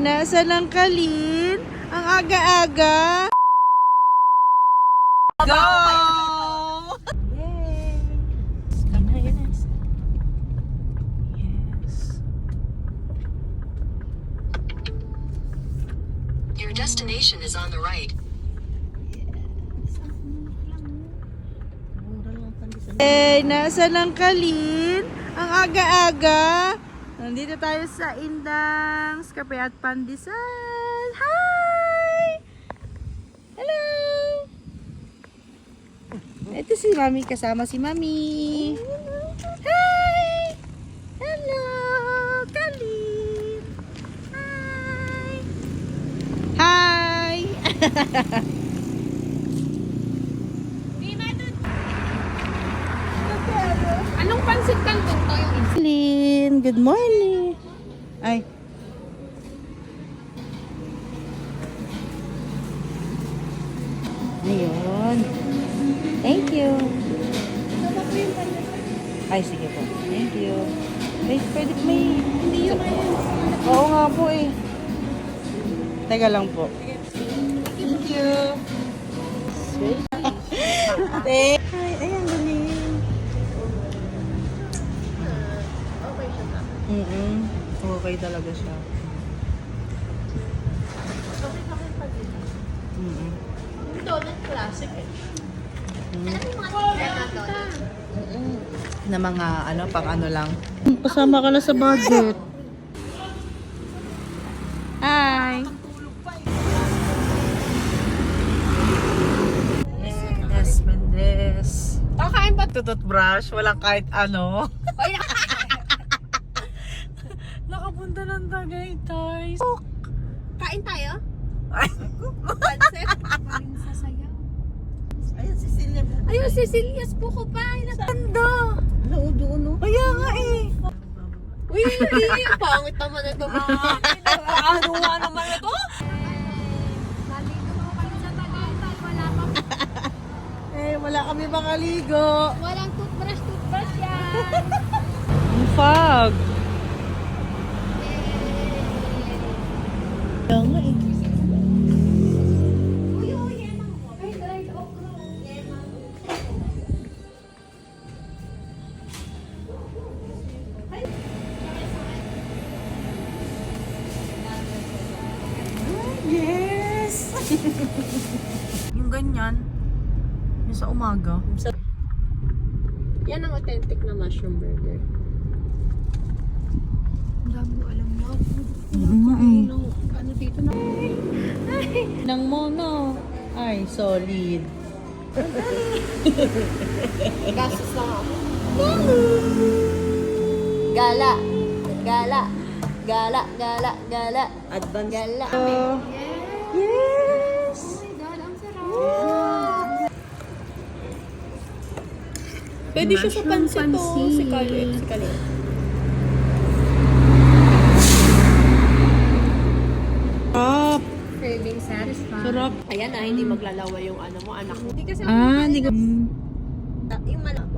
Nasaan ang Kalin? Ang aga-aga. Go! Yay! Yes. Your destination is on the right. Hey, nasaan ang Kalin? Ang aga-aga. Nandito tayo sa Indang's Cafe at Pandesal. Hi! Hello! Ito si Mami, kasama si Mami. Hi! Hello, Kalin! Hi! Hi! Anong pansit canton to yung Kalin, good morning. Ay. Ayun. Thank you. Ay, sige po. Thank you. Ay, pwede may... Hindi yun. Oo nga po eh. Teka lang po. Thank you. Ay, ayan, galing. okay siya na. Okay talaga siya. Okay pa din. Yung donut classic eh. Na mga ano, pang ano lang. Kasama ka na sa budget. Hi! Yes, Mendes. Kakain ba? Toothbrush, walang kahit ano. Nakapunta ng Tagaytay. Kain tayo? Ay, Pansit? Kain sa sayaw. ayun, Cecilia. Ayun, Cecilia's buko pa. Ganda. Doon, no? Kaya nga eh. Uy, pangit naman ito mga. Ano nga naman ito? Nalito mo kayo sa Tagaytay. Wala pa. Eh, wala kami makaligo. Walang toothbrush yan. Ang fog. Kaya nga eh. Yes! Yung ganyan, yung sa umaga. Yan ang authentic na mushroom burger. Ang dami ko alam mo. Ano dito na? Nang mono. Ay, solid. Gastos lang ako. Gala. Gala. Gala. Gala. Gala. Advance. Gala. Yes! Pwede siya sa pansit to. Si Kali. Sarap. Craving satisfied. Sarap. Ayan na, hindi maglalaway yung ano mo, anak mo. Hindi kasi Ah, hindi ko... yung malaki.